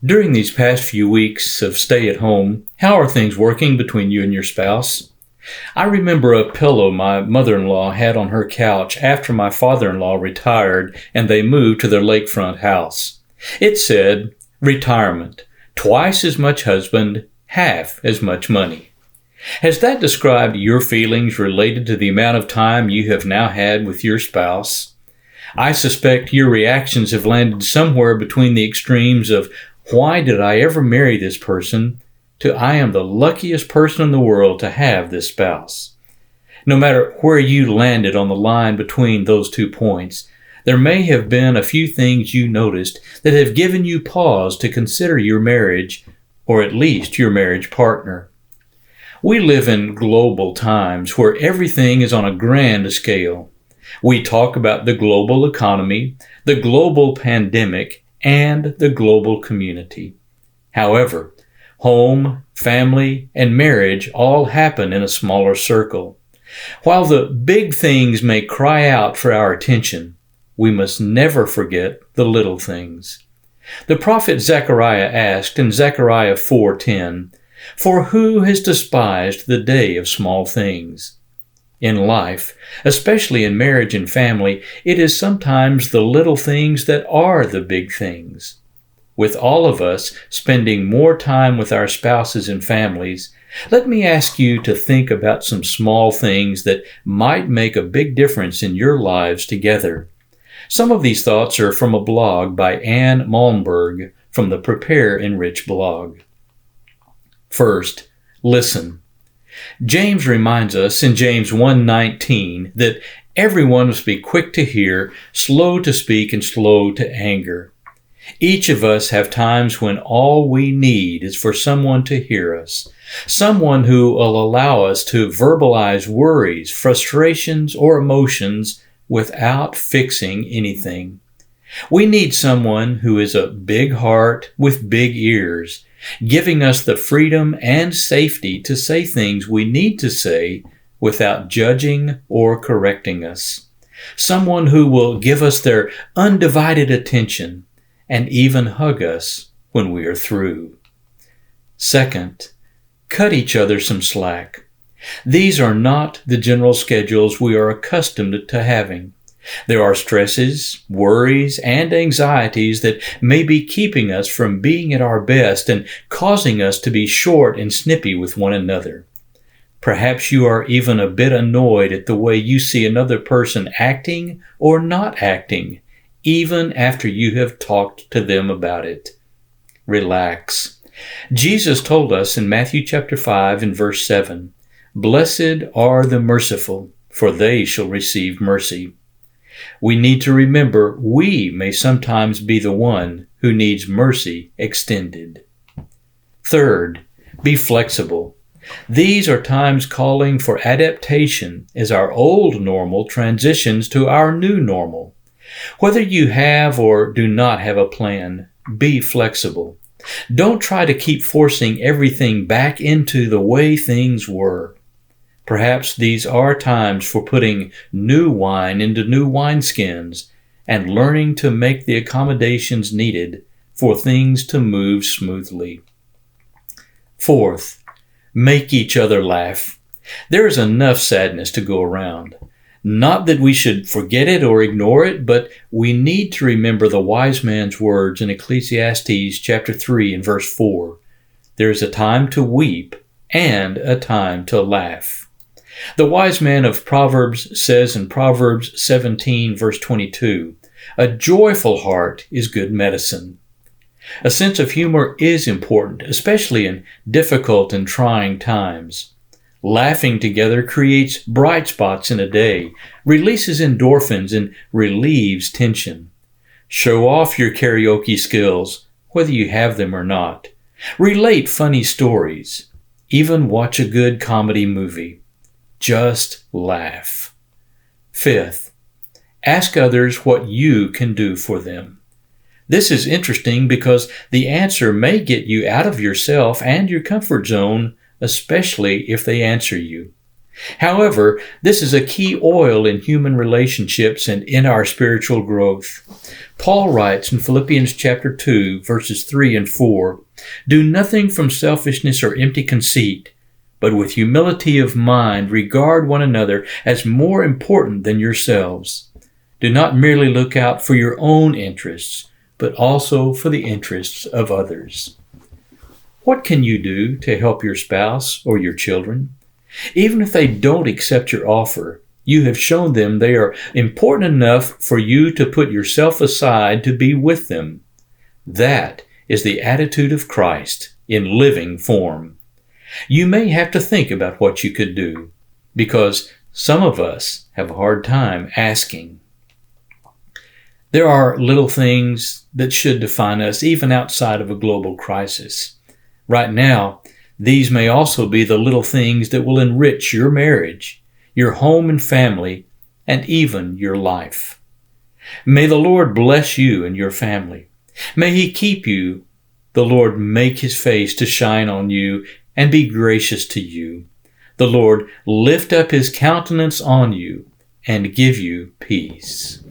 During these past few weeks of stay at home, how are things working between you and your spouse? I remember a pillow my mother-in-law had on her couch after my father-in-law retired and they moved to their lakefront house. It said, "Retirement, twice as much husband, half as much money." Has that described your feelings related to the amount of time you have now had with your spouse? I suspect your reactions have landed somewhere between the extremes of "Why did I ever marry this person?" to "I am the luckiest person in the world to have this spouse." No matter where you landed on the line between those 2 points, there may have been a few things you noticed that have given you pause to consider your marriage, or at least your marriage partner. We live in global times where everything is on a grand scale. We talk about the global economy, the global pandemic, and the global community. However, home, family, and marriage all happen in a smaller circle. While the big things may cry out for our attention, we must never forget the little things. The prophet Zechariah asked in Zechariah 4:10, "For who has despised the day of small things?" In life, especially in marriage and family, it is sometimes the little things that are the big things. With all of us spending more time with our spouses and families, let me ask you to think about some small things that might make a big difference in your lives together. Some of these thoughts are from a blog by Anne Malmberg from the Prepare Enrich blog. First, listen. James reminds us in James 1:19 that everyone must be quick to hear, slow to speak, and slow to anger. Each of us have times when all we need is for someone to hear us, someone who will allow us to verbalize worries, frustrations, or emotions without fixing anything. We need someone who is a big heart with big ears, giving us the freedom and safety to say things we need to say without judging or correcting us. Someone who will give us their undivided attention and even hug us when we are through. Second, cut each other some slack. These are not the general schedules we are accustomed to having. There are stresses, worries, and anxieties that may be keeping us from being at our best and causing us to be short and snippy with one another. Perhaps you are even a bit annoyed at the way you see another person acting or not acting, even after you have talked to them about it. Relax. Jesus told us in Matthew chapter 5 and verse 7, "Blessed are the merciful, for they shall receive mercy." We need to remember we may sometimes be the one who needs mercy extended. Third, be flexible. These are times calling for adaptation as our old normal transitions to our new normal. Whether you have or do not have a plan, be flexible. Don't try to keep forcing everything back into the way things were. Perhaps these are times for putting new wine into new wineskins and learning to make the accommodations needed for things to move smoothly. Fourth, make each other laugh. There is enough sadness to go around. Not that we should forget it or ignore it, but we need to remember the wise man's words in Ecclesiastes chapter 3 and verse 4. There is a time to weep and a time to laugh. The wise man of Proverbs says in Proverbs 17 verse 22, "A joyful heart is good medicine." A sense of humor is important, especially in difficult and trying times. Laughing together creates bright spots in a day, releases endorphins, and relieves tension. Show off your karaoke skills, whether you have them or not. Relate funny stories. Even watch a good comedy movie. Just laugh. Fifth, ask others what you can do for them. This is interesting because the answer may get you out of yourself and your comfort zone, especially if they answer you. However, this is a key oil in human relationships and in our spiritual growth. Paul writes in Philippians chapter 2, verses 3 and 4, "Do nothing from selfishness or empty conceit, but with humility of mind regard one another as more important than yourselves. Do not merely look out for your own interests, but also for the interests of others." What can you do to help your spouse or your children? Even if they don't accept your offer, you have shown them they are important enough for you to put yourself aside to be with them. That is the attitude of Christ in living form. You may have to think about what you could do, because some of us have a hard time asking. There are little things that should define us even outside of a global crisis. Right now, these may also be the little things that will enrich your marriage, your home and family, and even your life. May the Lord bless you and your family. May He keep you. The Lord make His face to shine on you and be gracious to you. The Lord lift up His countenance on you and give you peace.